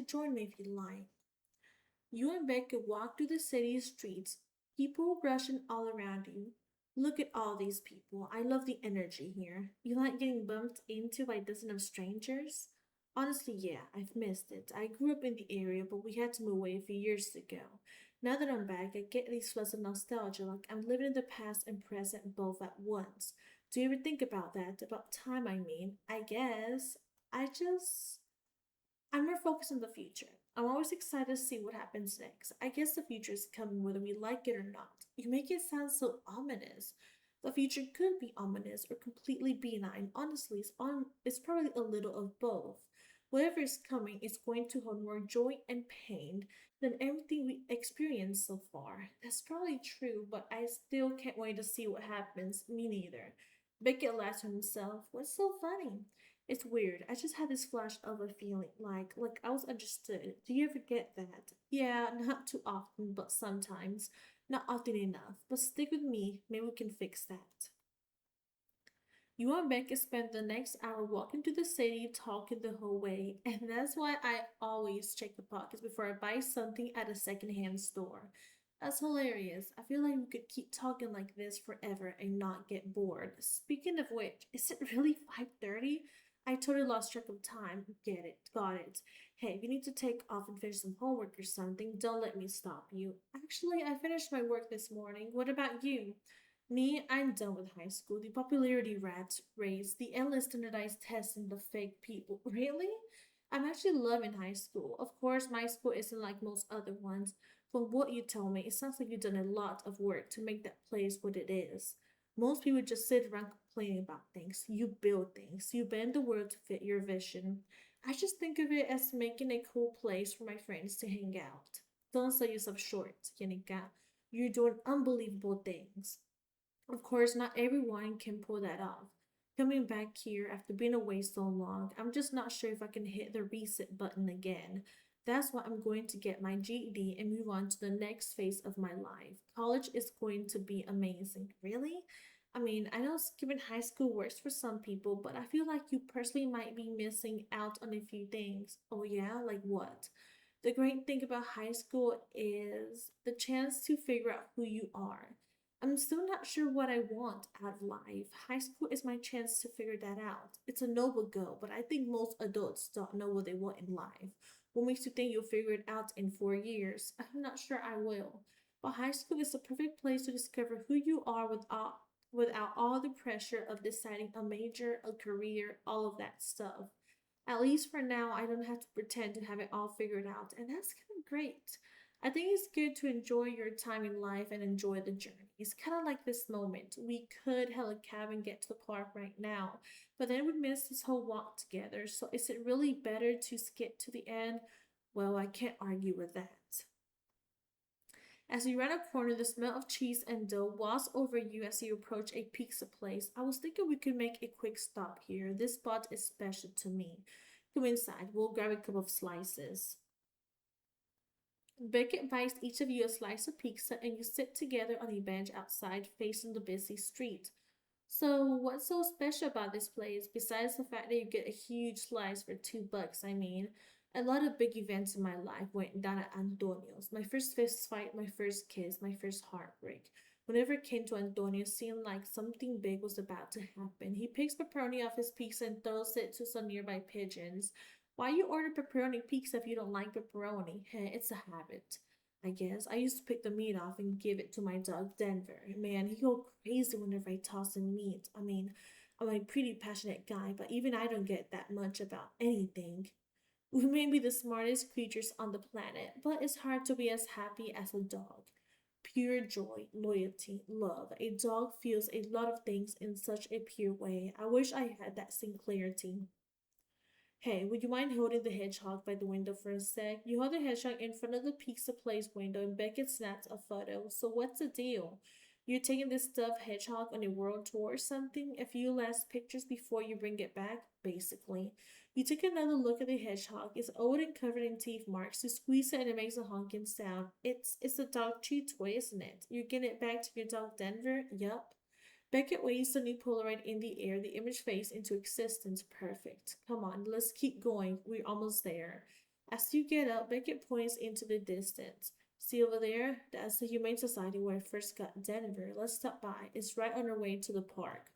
join me if you like. You and Becca walk through the city streets, people rushing all around you. Look at all these people. I love the energy here. You like getting bumped into by dozens of strangers? Honestly, yeah, I've missed it. I grew up in the area, but we had to move away a few years ago. Now that I'm back, I get these floods of nostalgia, like I'm living in the past and present both at once. Do you ever think about that? About time, I mean? I guess. I just. I'm more focused on the future. I'm always excited to see what happens next. I guess the future is coming whether we like it or not. You make it sound so ominous. The future could be ominous or completely benign. Honestly, it's probably a little of both. Whatever is coming is going to hold more joy and pain than everything we experienced so far. That's probably true, but I still can't wait to see what happens. Me neither. Beckett laughed to himself. What's so funny? It's weird. I just had this flash of a feeling like I was understood. Do you ever get that? Yeah, not too often, but sometimes. Not often enough. But stick with me. Maybe we can fix that. You and Becca spent the next hour walking to the city, talking the whole way, and that's why I always check the pockets before I buy something at a secondhand store. That's hilarious. I feel like we could keep talking like this forever and not get bored. Speaking of which, is it really 5:30? I totally lost track of time. Get it. Got it. Hey, if you need to take off and finish some homework or something, don't let me stop you. Actually, I finished my work this morning. What about you? Me, I'm done with high school. The popularity rat race, the endless standardized tests, and the fake people. Really? I'm actually loving high school. Of course, my school isn't like most other ones. From what you tell me, it sounds like you've done a lot of work to make that place what it is. Most people just sit around complaining about things. You build things. You bend the world to fit your vision. I just think of it as making a cool place for my friends to hang out. Don't sell yourself short, Yanika. You're doing unbelievable things. Of course, not everyone can pull that off. Coming back here after being away so long, I'm just not sure if I can hit the reset button again. That's why I'm going to get my GED and move on to the next phase of my life. College is going to be amazing. Really? I mean, I know skipping high school works for some people, but I feel like you personally might be missing out on a few things. Oh, yeah? Like what? The great thing about high school is the chance to figure out who you are. I'm still not sure what I want out of life. High school is my chance to figure that out. It's a noble goal, but I think most adults don't know what they want in life. What makes you think you'll figure it out in 4 years? I'm not sure I will. But high school is the perfect place to discover who you are without all the pressure of deciding a major, a career, all of that stuff. At least for now, I don't have to pretend to have it all figured out, and that's kind of great. I think it's good to enjoy your time in life and enjoy the journey. It's kind of like this moment. We could hail a cab and get to the park right now, but then we'd miss this whole walk together. So is it really better to skip to the end? Well, I can't argue with that. As you round a corner, the smell of cheese and dough wafts over you as you approach a pizza place. I was thinking we could make a quick stop here. This spot is special to me. Come inside. We'll grab a couple of slices. Beckett buys each of you a slice of pizza and you sit together on a bench outside facing the busy street. So, what's so special about this place besides the fact that you get a huge slice for $2? I mean, a lot of big events in my life went down at Antonio's. My first fist fight, my first kiss, my first heartbreak. Whenever it came to Antonio, it seemed like something big was about to happen. He picks pepperoni off his pizza and throws it to some nearby pigeons. Why you order pepperoni pizza if you don't like pepperoni? Heh, it's a habit. I guess. I used to pick the meat off and give it to my dog Denver. Man, he go crazy whenever I toss him meat. I mean, I'm a pretty passionate guy, but even I don't get that much about anything. We may be the smartest creatures on the planet, but it's hard to be as happy as a dog. Pure joy, loyalty, love. A dog feels a lot of things in such a pure way. I wish I had that same clarity. Hey, would you mind holding the hedgehog by the window for a sec? You hold the hedgehog in front of the pizza place window and Beckett snaps a photo. So what's the deal? You're taking this stuffed hedgehog on a world tour or something? A few last pictures before you bring it back? Basically. You take another look at the hedgehog. It's old and covered in teeth marks. You squeeze it and it makes a honking sound. It's a dog chew toy, isn't it? You're getting it back to your dog Denver? Yup. Beckett waves the new Polaroid in the air, the image fades into existence. Perfect. Come on, let's keep going. We're almost there. As you get up, Beckett points into the distance. See over there? That's the Humane Society where I first got Denver. Let's stop by. It's right on our way to the park.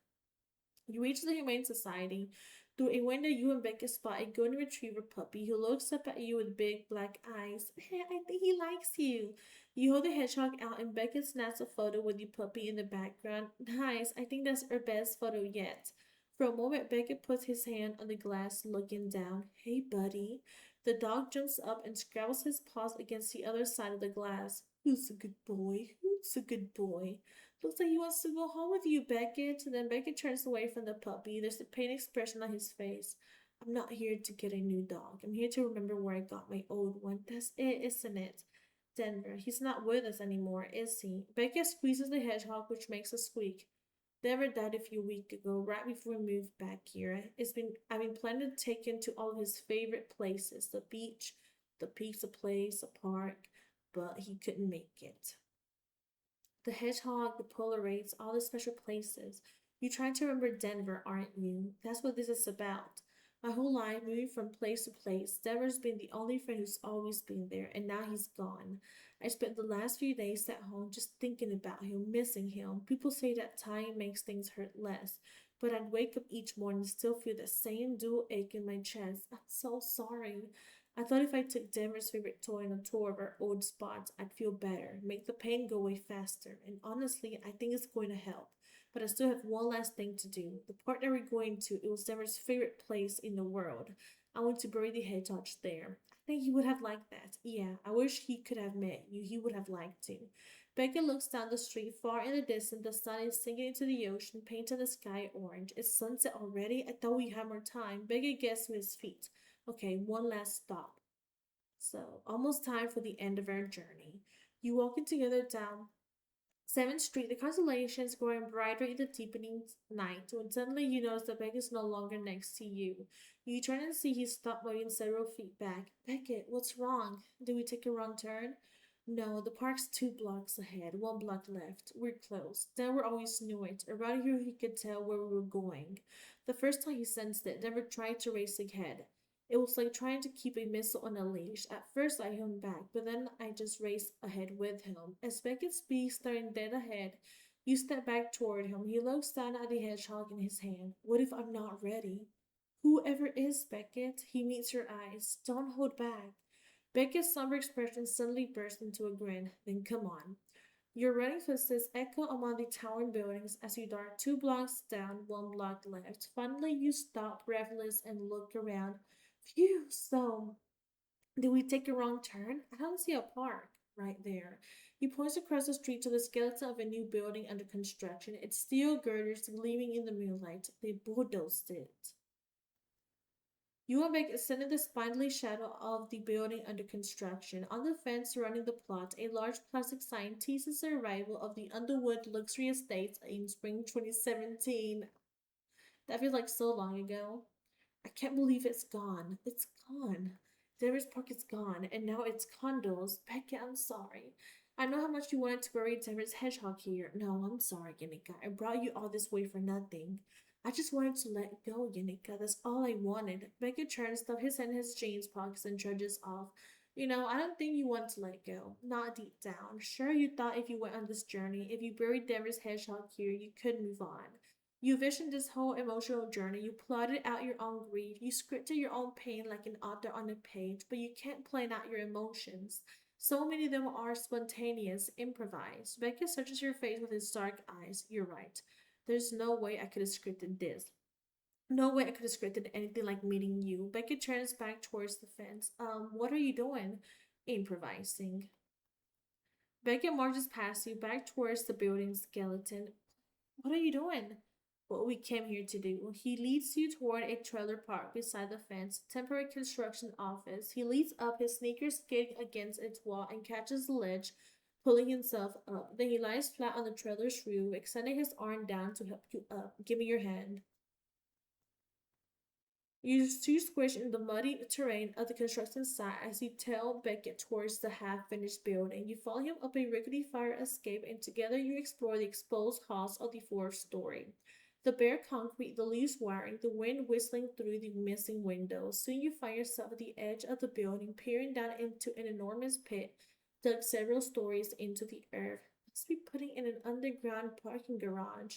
You reach the Humane Society. Through a window, you and Becca spot a golden retriever puppy who looks up at you with big black eyes. Hey, I think he likes you. You hold the hedgehog out, and Becca snaps a photo with the puppy in the background. Nice. I think that's our best photo yet. For a moment, Beckett puts his hand on the glass, looking down. Hey, buddy. The dog jumps up and scrabbles his paws against the other side of the glass. Who's a good boy? Who's a good boy? Looks like he wants to go home with you, Beckett. Then Beckett turns away from the puppy. There's a pain expression on his face. I'm not here to get a new dog. I'm here to remember where I got my old one. That's it, isn't it? Denver. He's not with us anymore, is he? Beckett squeezes the hedgehog, which makes a squeak. Denver died a few weeks ago, right before we moved back here. I've been planning to take him to all of his favorite places, the beach, the pizza place, the park, but he couldn't make it. The hedgehog, the Polaroids, all the special places. You're trying to remember Denver, aren't you? That's what this is about. My whole life, moving from place to place, Denver's been the only friend who's always been there, and now he's gone. I spent the last few days at home just thinking about him, missing him. People say that time makes things hurt less, but I'd wake up each morning and still feel the same dual ache in my chest. I'm so sorry. I thought if I took Denver's favorite toy on a tour of our old spots, I'd feel better, make the pain go away faster, and honestly, I think it's going to help. But I still have one last thing to do. The part that we're going to, it was Denver's favorite place in the world. I want to bury the hedgehog there. I think he would have liked that. Yeah, I wish he could have met you. He would have liked to. Becca looks down the street. Far in the distance, the sun is sinking into the ocean, painting the sky orange. It's sunset already? I thought we had more time. Becca gets to his feet. Okay, one last stop. So, almost time for the end of our journey. You walking together down 7th Street, the constellations growing brighter in the deepening night, when suddenly you notice that Beck is no longer next to you. You turn and see he's stopped moving several feet back. Beckett, what's wrong? Did we take a wrong turn? No, the park's 2 blocks ahead, 1 block left. We're close. Denver always knew it. Around here he could tell where we were going. The first time he sensed it, Denver tried to race ahead. It was like trying to keep a missile on a leash. At first, I hung back, but then I just raced ahead with him. As Beckett speaks, staring dead ahead, you step back toward him. He looks down at the hedgehog in his hand. What if I'm not ready? Whoever is Beckett, he meets your eyes. Don't hold back. Beckett's somber expression suddenly burst into a grin. Then come on. Your running footsteps echo among the towering buildings as you dart 2 blocks down, 1 block left. Finally, you stop, breathless, and look around. Phew, so did we take a wrong turn? I don't see a park right there. He points across the street to the skeleton of a new building under construction, its steel girders gleaming in the moonlight. They bulldozed it. Uamek ascended the spindly shadow of the building under construction. On the fence surrounding the plot, a large plastic sign teases the arrival of the Underwood Luxury Estates in spring 2017. That feels like so long ago. I can't believe it's gone. It's gone. Denver's Park is gone, and now it's condos. Becky, I'm sorry. I know how much you wanted to bury Denver's hedgehog here. No, I'm sorry, Yannicka. I brought you all this way for nothing. I just wanted to let go, Yannicka. That's all I wanted. Becky turns, stuffs his hand in his jeans pockets, and trudges off. I don't think you want to let go. Not deep down. Sure, you thought if you went on this journey, if you buried Denver's hedgehog here, you could move on. You visioned this whole emotional journey. You plotted out your own grief. You scripted your own pain like an author on a page, but you can't plan out your emotions. So many of them are spontaneous, improvised. Becca searches your face with his dark eyes. You're right. There's no way I could have scripted this. No way I could have scripted anything like meeting you. Becca turns back towards the fence. What are you doing? Improvising. Becca marches past you back towards the building skeleton. What are you doing? What we came here to do. He leads you toward a trailer park beside the fence, temporary construction office. He leads up, his sneakers skating against its wall, and catches the ledge, pulling himself up. Then he lies flat on the trailer's roof, extending his arm down to help you up. Give me your hand. You two squish in the muddy terrain of the construction site as you tail Beckett towards the half-finished building. You follow him up a rickety fire escape, and together you explore the exposed halls of the fourth story. The bare concrete, the loose wiring, the wind whistling through the missing windows. Soon you find yourself at the edge of the building, peering down into an enormous pit dug several stories into the earth. Must be putting in an underground parking garage.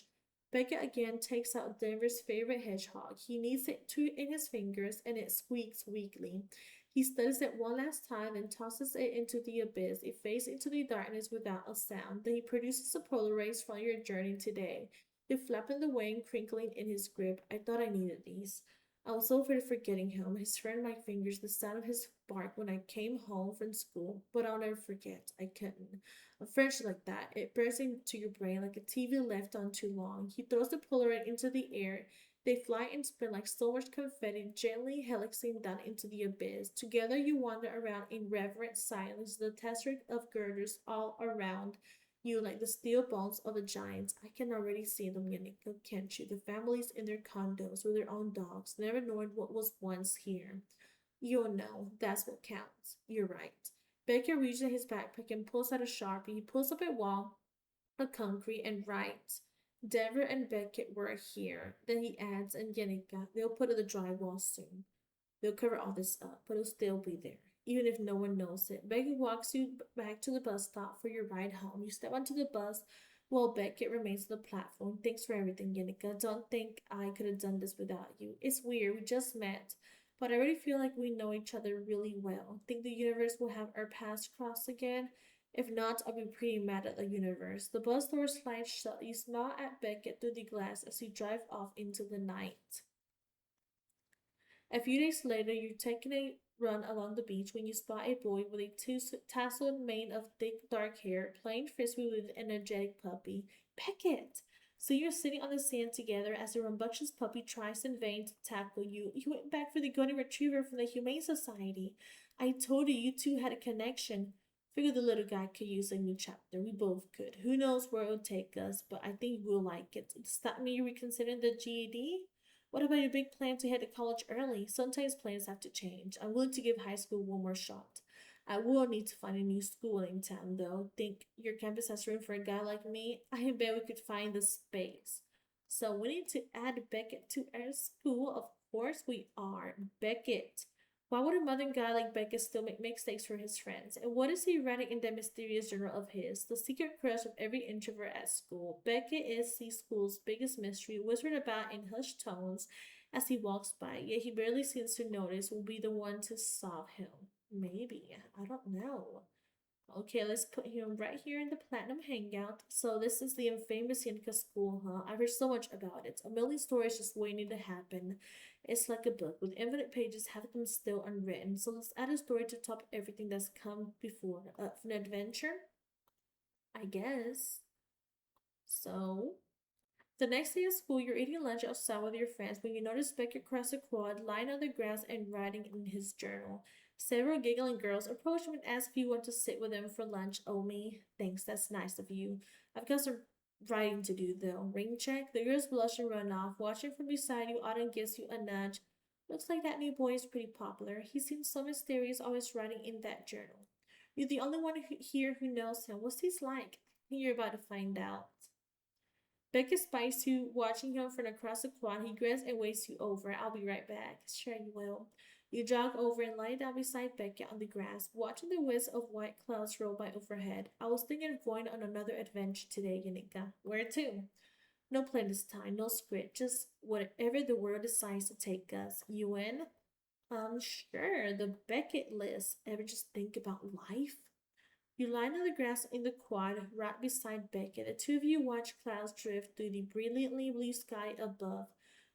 Becca again takes out Denver's favorite hedgehog. He kneads it in his fingers and it squeaks weakly. He studies it one last time and tosses it into the abyss. It fades into the darkness without a sound. Then he produces a Polaroid from your journey today. They flap in the wind, crinkling in his grip. I thought I needed these. I was so afraid of forgetting him, his friend in my fingers, the sound of his bark when I came home from school. But I'll never forget. I couldn't. A friendship like that, it burns into your brain like a TV left on too long. He throws the Polaroid into the air. They fly and spin like so much confetti, gently helixing down into the abyss. Together you wander around in reverent silence, the tesseract of girders all around you like the steel bones of the giants. I can already see them, Yannicka, can't you? The families in their condos with their own dogs, never knowing what was once here. You'll know. That's what counts. You're right. Baker reaches in his backpack and pulls out a sharpie. He pulls up a wall of concrete and writes, Denver and Beckett were here. Then he adds, and Yannicka, they'll put up the drywall soon. They'll cover all this up, but it'll still be there, even if no one knows it. Beckett walks you back to the bus stop for your ride home. You step onto the bus while Beckett remains on the platform. Thanks for everything, Yannicka. Don't think I could have done this without you. It's weird, we just met, but I already feel like we know each other really well. Think the universe will have our paths cross again? If not, I'll be pretty mad at the universe. The bus door slides shut. You smile at Beckett through the glass as you drive off into the night. A few days later, you're taking a run along the beach when you spot a boy with a tousled mane of thick dark hair playing frisbee with an energetic puppy. Beckett! So you're sitting on the sand together as the rambunctious puppy tries in vain to tackle you. You went back for the golden retriever from the Humane Society. I told you you two had a connection. Figured the little guy could use a new chapter. We both could. Who knows where it'll take us, but I think we'll like it. Does that mean you're reconsidering the GED? What about your big plan to head to college early? Sometimes plans have to change. I'm willing to give high school one more shot. I will need to find a new school in town, though. Think your campus has room for a guy like me? I bet we could find the space. So we need to add Beckett to our school. Of course we are. Beckett. Why would a modern guy like Beckett still make mistakes for his friends? And what is he writing in that mysterious journal of his? The secret crush of every introvert at school. Beckett is the school's biggest mystery, whispered about in hushed tones as he walks by, yet he barely seems to notice will be the one to solve him. Maybe. I don't know. Okay, let's put him right here in the Platinum Hangout. So this is the infamous Yinka school, huh? I've heard so much about it. A million stories just waiting to happen. It's like a book with infinite pages, half of them still unwritten. So let's add a story to top everything that's come before. An adventure? I guess. So, the next day at school, you're eating lunch outside with your friends when you notice Beckett cross the quad, lying on the grass and writing in his journal. Several giggling girls approach him and ask if you want to sit with them for lunch. Oh, me? Thanks, that's nice of you. I've got some writing to do, though. Ring check? The girls blush and run off. Watching from beside you, Autumn gives you a nudge. Looks like that new boy is pretty popular. He seems so mysterious, always writing in that journal. You're the only one here who knows him. What's he like? I think you're about to find out. Becca spies you, watching him from across the quad. He grins and waves you over. I'll be right back. Sure you will. You jog over and lie down beside Becca on the grass, watching the wisp of white clouds roll by overhead. I was thinking of going on another adventure today, Yanika. Where to? No plan this time, no script, just whatever the world decides to take us. You in? Sure. The Beckett list. Ever just think about life? You lie on the grass in the quad right beside Beckett. The two of you watch clouds drift through the brilliantly blue sky above.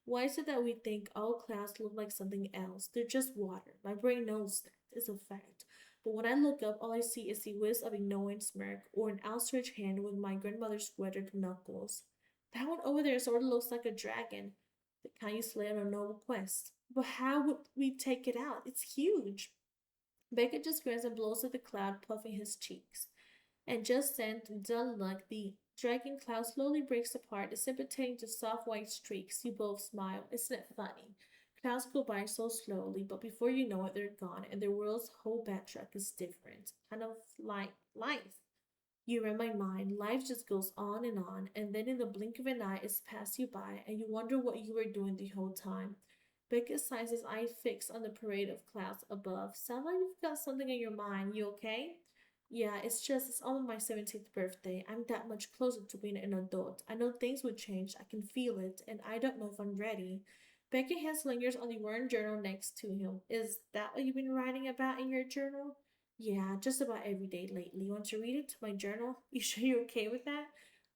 Why is it that we think all clouds look like something else? They're just water. My brain knows that. It's a fact. But when I look up, all I see is the whiz of a knowing smirk or an outstretched hand with my grandmother's weathered knuckles. That one over there sort of looks like a dragon, the kind you slay on a noble quest. But how would we take it out? It's huge. Beckett just grins and blows at the cloud, puffing his cheeks. And just then, through dull luck, the dragon cloud slowly breaks apart, dissipating into soft white streaks. You both smile. Isn't it funny? Clouds go by so slowly, but before you know it, they're gone, and the world's whole backtrack is different. Kind of like life. You read my mind. Life just goes on, and then in the blink of an eye, it's passed you by, and you wonder what you were doing the whole time. Beckett sighs his eye fixed on the parade of clouds above. Sound like you've got something in your mind. You okay? Yeah, it's almost my 17th birthday. I'm that much closer to being an adult. I know things would change. I can feel it, and I don't know if I'm ready. Beckett hands lingers on the worn journal next to him. Is that what you've been writing about in your journal? Yeah, just about every day lately. You want to read it to my journal? You sure you're okay with that?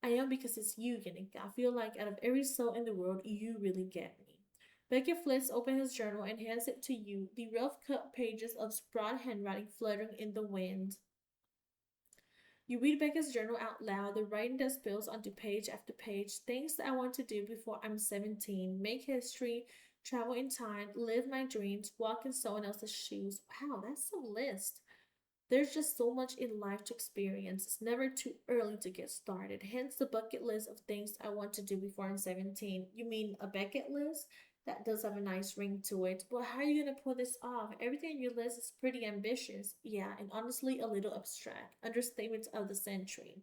I am because it's you, Yannick. I feel like out of every soul in the world, you really get me. Beckett flips open his journal and hands it to you, the rough cut pages of broad handwriting fluttering in the wind. You read Becca's journal out loud, the writing that spills onto page after page. Things that I want to do before I'm 17. Make history, travel in time, live my dreams, walk in someone else's shoes. Wow, that's a list. There's just so much in life to experience. It's never too early to get started. Hence the bucket list of things I want to do before I'm 17. You mean a bucket list? That does have a nice ring to it. But how are you going to pull this off? Everything on your list is pretty ambitious. Yeah, and honestly a little abstract. Understatement of the century.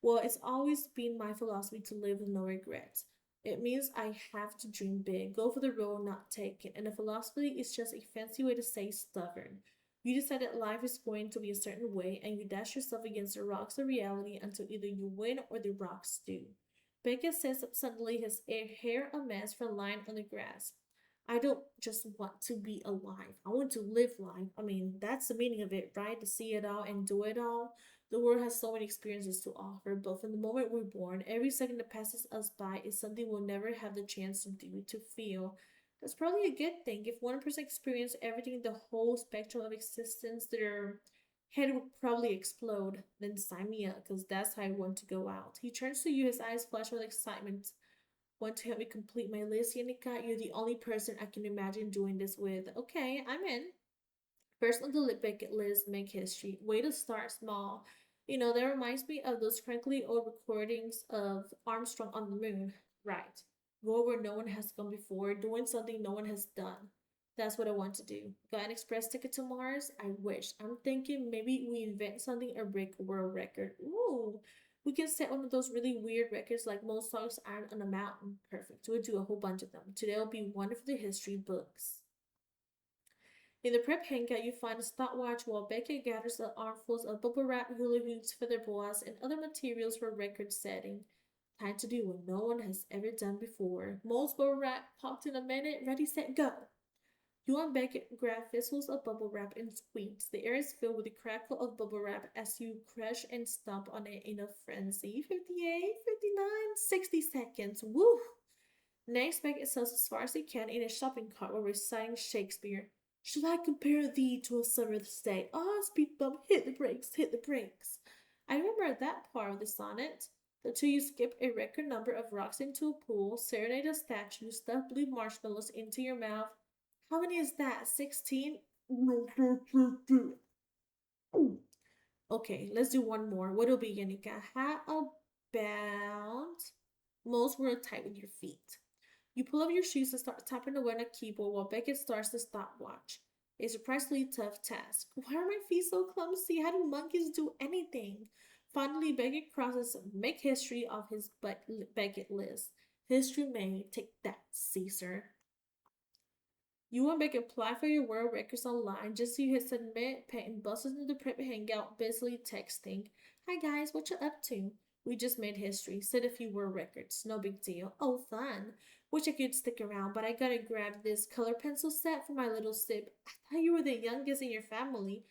Well, it's always been my philosophy to live with no regrets. It means I have to dream big, go for the road, not take it. And the philosophy is just a fancy way to say stubborn. You decide that life is going to be a certain way, and you dash yourself against the rocks of reality until either you win or the rocks do. Becca sits up suddenly, his hair a mess from lying on the grass. I don't just want to be alive. I want to live life. I mean, that's the meaning of it, right? To see it all and do it all. The world has so many experiences to offer, but from the moment we're born, every second that passes us by is something we'll never have the chance to do, to feel. That's probably a good thing. If one person experienced everything in the whole spectrum of existence, their head would probably explode. Then sign me up, because that's how I want to go out. He turns to you, his eyes flash with excitement. Want to help me complete my list, Yannicka? You're the only person I can imagine doing this with. Okay, I'm in. First on the bucket list, make history. Way to start small. That reminds me of those crinkly old recordings of Armstrong on the moon. Right. Go where no one has gone before, doing something no one has done. That's what I want to do. Got an express ticket to Mars? I wish. I'm thinking maybe we invent something or break a world record. Ooh. We can set one of those really weird records like most songs aren't on a mountain. Perfect. We'll do a whole bunch of them. Today will be one of the history books. In the prep hangout, you find a stopwatch while Beckett gathers the armfuls of bubble wrap, hula hoops, feather boas, and other materials for record setting. Time to do what no one has ever done before. Most bubble wrap popped in a minute, ready, set, go. You and Beckett grab fistfuls of bubble wrap and squeaks. The air is filled with the crackle of bubble wrap as you crush and stomp on it in a frenzy. 58, 59, 60 seconds. Woo! Next, Beckett sells as far as he can in a shopping cart while reciting Shakespeare. Shall I compare thee to a summer's day? Ah, speed bump, hit the brakes, hit the brakes. I remember that part of the sonnet. The two you skip a record number of rocks into a pool, serenade a statue, stuff blue marshmallows into your mouth. How many is that? 16? Okay, let's do one more. What'll be, Yanika? How about most were tight with your feet? You pull up your shoes and start tapping away on a keyboard while Beckett starts the stopwatch. A surprisingly tough task. Why are my feet so clumsy? How do monkeys do anything? Finally, Beckett crosses Make History off his Beckett list. History made. Take that, Caesar. You want to make apply for your world records online. Just so you hit submit, Peyton busts into the prep hangout, busily texting. Hi guys, what you up to? We just made history, set a few world records. No big deal. Oh, fun. Wish I could stick around, but I gotta grab this color pencil set for my little sib. I thought you were the youngest in your family.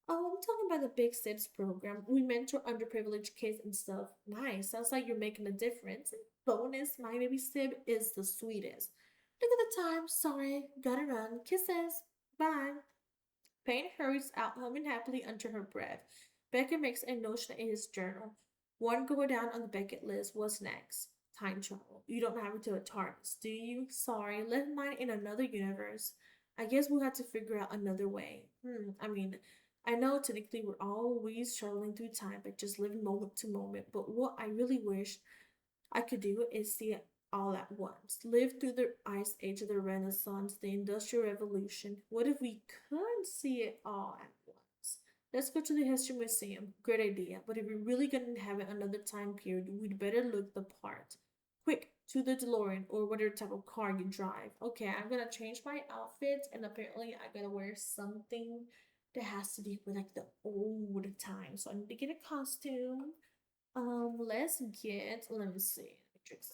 Oh, I'm talking about the Big Sibs program. We mentor underprivileged kids and stuff. Nice. Sounds like you're making a difference. Bonus, my baby sib is the sweetest. Look at the time. Sorry. Gotta run. Kisses. Bye. Payne hurries out, humming happily under her breath. Beckett makes a notion in his journal. One go down on the Beckett list. What's next? Time travel. You don't have it to a TARDIS, do you? Sorry. Left mine in another universe. I guess we'll have to figure out another way. I know technically we're always traveling through time, but just living moment to moment. But what I really wish I could do is see it all at once. Live through the Ice Age of the Renaissance, the Industrial Revolution. What if we could see it all at once? Let's go to the History Museum. Great idea. But if we're really going to have it another time period, we'd better look the part. Quick, to the DeLorean or whatever type of car you drive. Okay, I'm gonna change my outfit and apparently I gotta wear something that has to do with like the old time. So I need to get a costume. Let me see. Matrix.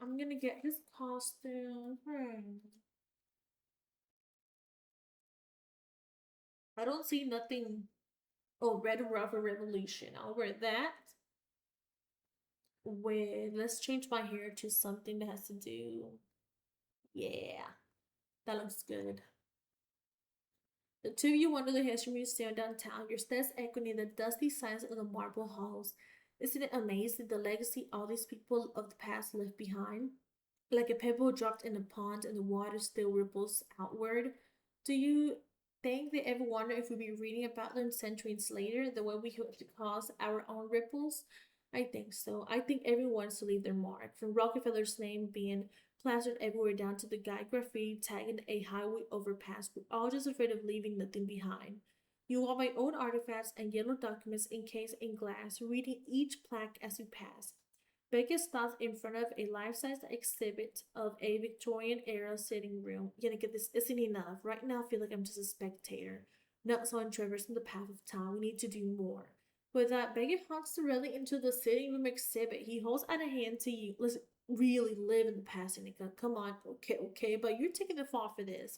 I'm gonna get his costume. I don't see nothing. Oh, Red Rover Revolution. I'll wear that. Let's change my hair to something that has to do. Yeah, that looks good. The two of you wander the history museum downtown, your steps echoing the dusty signs of the marble halls. Isn't it amazing the legacy all these people of the past left behind? Like a pebble dropped in a pond and the water still ripples outward. Do you think they ever wonder if we'll be reading about them centuries later, the way we hope to cause our own ripples? I think so. I think everyone wants to leave their mark, from Rockefeller's name being plastered everywhere down to the guy graffiti tagging a highway overpass. We're all just afraid of leaving nothing behind. You want my own artifacts and yellow documents encased in glass, reading each plaque as we pass. Beckett stops in front of a life-size exhibit of a Victorian-era sitting room. Yannicka, this isn't enough. Right now, I feel like I'm just a spectator, not someone traversing the path of time. We need to do more. With that, Beckett honks directly into the sitting room exhibit. He holds out a hand to you. Listen, really live in the past, Yannicka. Come on. Okay, but you're taking the fall for this.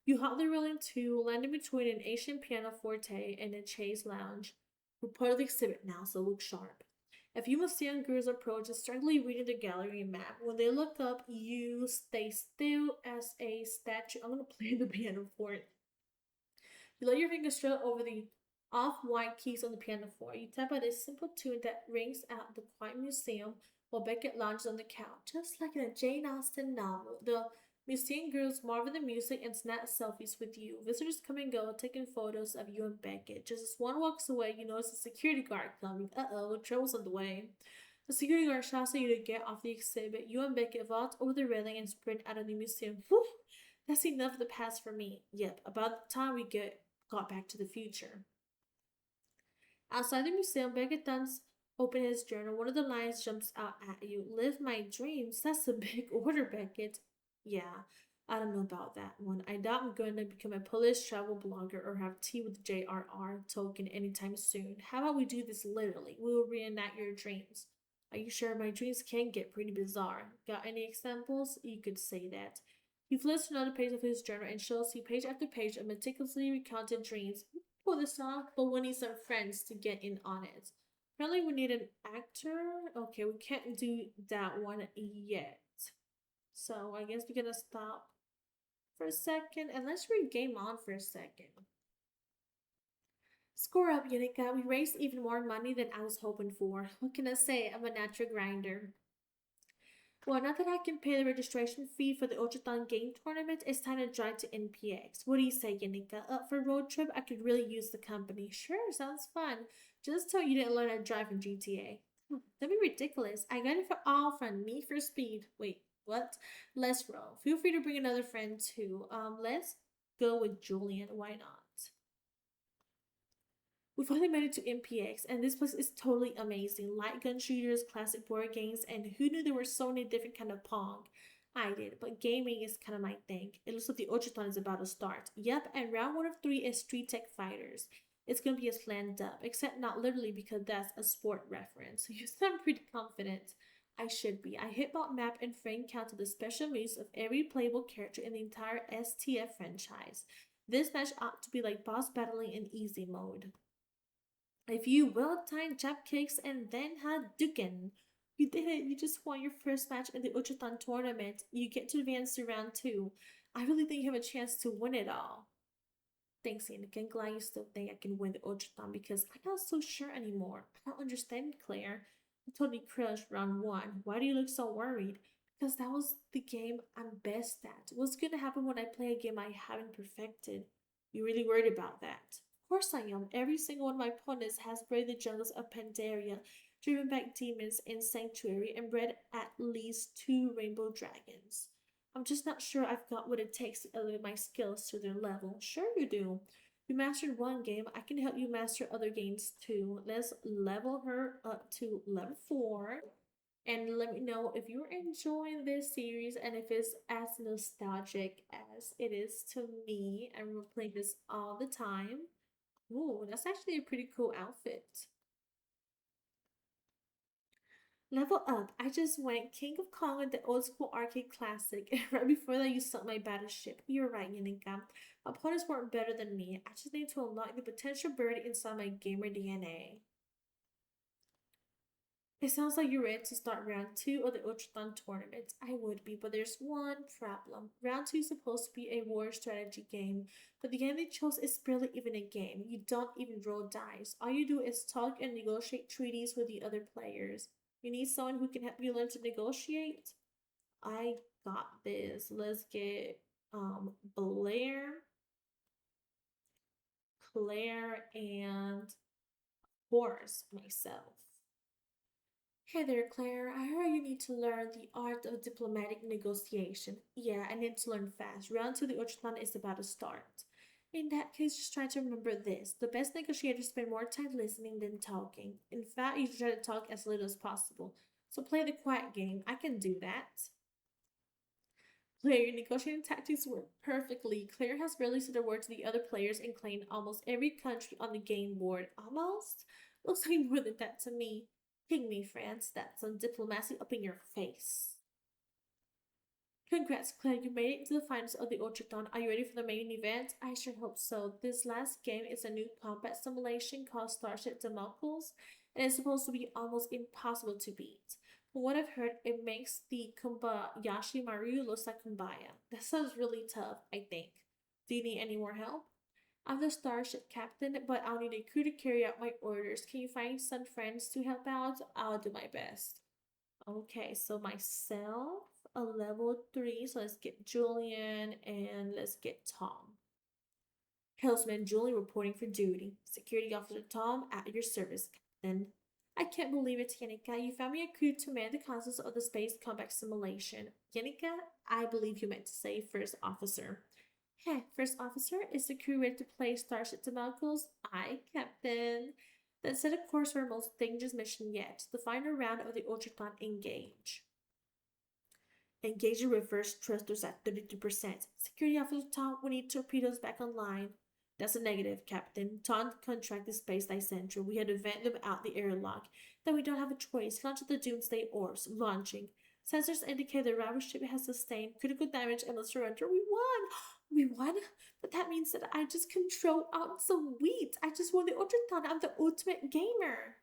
You hop the railing too, landing between an ancient pianoforte and a chaise lounge. We're part of the exhibit now, so look sharp. A few museum girls approach, distractedly reading the gallery map. When they look up, you stay still as a statue. I'm gonna play the piano for it. You lay your fingers straight over the off-white keys on the piano floor. You tap out a simple tune that rings out the quiet museum while Beckett lounges on the couch, just like in a Jane Austen novel. The museum girls marvel at the music and snap selfies with you. Visitors come and go, taking photos of you and Beckett. Just as one walks away, you notice a security guard coming. Uh-oh, trouble's on the way. The security guard shouts at you to get off the exhibit. You and Beckett vault over the railing and sprint out of the museum. Whew! That's enough of the past for me. Yep, about the time we got back to the future. Outside the museum, Beckett thumbs open his journal. One of the lines jumps out at you. Live my dreams. That's a big order, Beckett. Yeah, I don't know about that one. I doubt I'm going to become a Polish travel blogger or have tea with J.R.R. Tolkien anytime soon. How about we do this literally? We will reenact your dreams. Are you sure my dreams can get pretty bizarre? Got any examples? You could say that. He flips to another page of his journal and shows you page after page of meticulously recounted dreams. Pull this off, but we need some friends to get in on it. Apparently, we need an actor. Okay, we can't do that one yet. So I guess we're gonna stop for a second and let's read Game On for a second. Score up, Unica. We raised even more money than I was hoping for. What can I say? I'm a natural grinder. Well, now that I can pay the registration fee for the Ultrathon game tournament, it's time to drive to NPX. What do you say, Yanika? Up for a road trip? I could really use the company. Sure, sounds fun. Just tell you didn't learn how to drive in GTA. That'd be ridiculous. I got it for all from Need for Speed. Wait, what? Let's roll. Feel free to bring another friend too. Let's go with Julian. Why not? We finally made it to MPX, and this place is totally amazing. Light gun shooters, classic board games, and who knew there were so many different kind of Pong? I did, but gaming is kind of my thing. It looks like the Ultrathon is about to start. Yep, and round 1 of 3 is Street Tech Fighters. It's gonna be a slammed up, except not literally because that's a sport reference. You sound pretty confident. I should be. I hitbot map and frame counted the special moves of every playable character in the entire STF franchise. This match ought to be like boss battling in easy mode. A few well-timed jump kicks and then Hadouken. You did it. You just won your first match in the Ultrathon tournament. You get to advance to round 2. I really think you have a chance to win it all. Thanks, Anakin. I'm glad you still think I can win the Ultrathon because I'm not so sure anymore. I don't understand, Claire. You totally crushed round 1. Why do you look so worried? Because that was the game I'm best at. What's going to happen when I play a game I haven't perfected? You really worried about that? Of course I am. Every single one of my opponents has braved the jungles of Pandaria, driven back demons in Sanctuary, and bred at least 2 rainbow dragons. I'm just not sure I've got what it takes to elevate my skills to their level. Sure you do. You mastered one game. I can help you master other games too. Let's level her up to level 4. And let me know if you're enjoying this series and if it's as nostalgic as it is to me. And we're playing this all the time. Ooh, that's actually a pretty cool outfit. Level up. I just went King of Kong with the old school arcade classic. Right before that, you sunk my battleship. You're right, Yanika. My opponents weren't better than me. I just need to unlock the potential bird inside my gamer DNA. It sounds like you're ready to start round 2 of the Ultrathon tournament. I would be, but there's one problem. Round 2 is supposed to be a war strategy game, but the game they chose is barely even a game. You don't even roll dice. All you do is talk and negotiate treaties with the other players. You need someone who can help you learn to negotiate? I got this. Let's get Blair, Claire, and Horace myself. Hey there, Claire. I heard you need to learn the art of diplomatic negotiation. Yeah, I need to learn fast. Round 2 of the Ultrathon is about to start. In that case, just try to remember this. The best negotiators spend more time listening than talking. In fact, you should try to talk as little as possible. So play the quiet game. I can do that. Claire, your negotiating tactics work perfectly. Claire has barely said a word to the other players and claimed almost every country on the game board. Almost? Looks like more than that to me. Ping me, France. That's some diplomacy up in your face. Congrats, Claire. You made it into the finals of the Ultrathon. Are you ready for the main event? I sure hope so. This last game is a new combat simulation called Starship Democles, and it's supposed to be almost impossible to beat. From what I've heard, it makes the Kumbayashi Maru look like Kumbaya. That sounds really tough, I think. Do you need any more help? I'm the starship captain, but I'll need a crew to carry out my orders. Can you find some friends to help out? I'll do my best. Okay, so myself, a level 3. So let's get Julian and let's get Tom. Helmsman Julian reporting for duty. Security Officer Tom at your service, Captain. I can't believe it, Yanika. You found me a crew to man the consoles of the space combat simulation. Yanika, I believe you meant to say first officer. Hey, first officer, is the crew ready to play Starship Democles? Aye, Captain. Then set a course for our most dangerous mission yet, the final round of the Ultrathon Engage. Engage the reverse thrusters at 32%. Security Officer Tom, we need torpedoes back online. That's a negative, Captain. Tom contracted Space Light Central. We had to vent them out the airlock. Then we don't have a choice. Launch the Doomsday Orbs. Launching. Sensors indicate the rival ship has sustained critical damage and must surrender. We won! We won? But that means that I just control out some wheat. I just won the Ultrathon. I'm the ultimate gamer.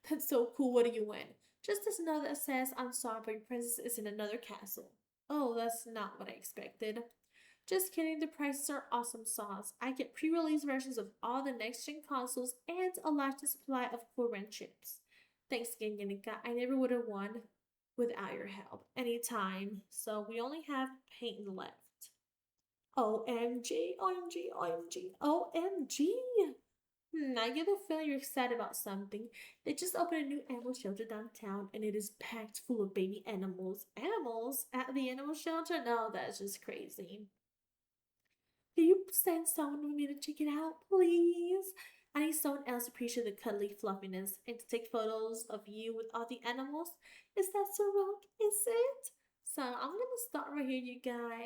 That's so cool. What do you win? Just this note that says, I'm sorry, but your princess is in another castle. Oh, that's not what I expected. Just kidding, the prices are awesome sauce. I get pre-release versions of all the next-gen consoles and a large supply of core rent chips. Thanks again, Yanika. I never would have won without your help. Anytime. So we only have paint left. OMG, OMG, OMG, OMG. I get the feeling you're excited about something. They just opened a new animal shelter downtown and it is packed full of baby animals. Animals? At the animal shelter? No, that's just crazy. Can you send someone with me to check it out, please? I need someone else to appreciate the cuddly fluffiness and to take photos of you with all the animals. Is that so wrong? Is it? So I'm gonna start right here, you guys.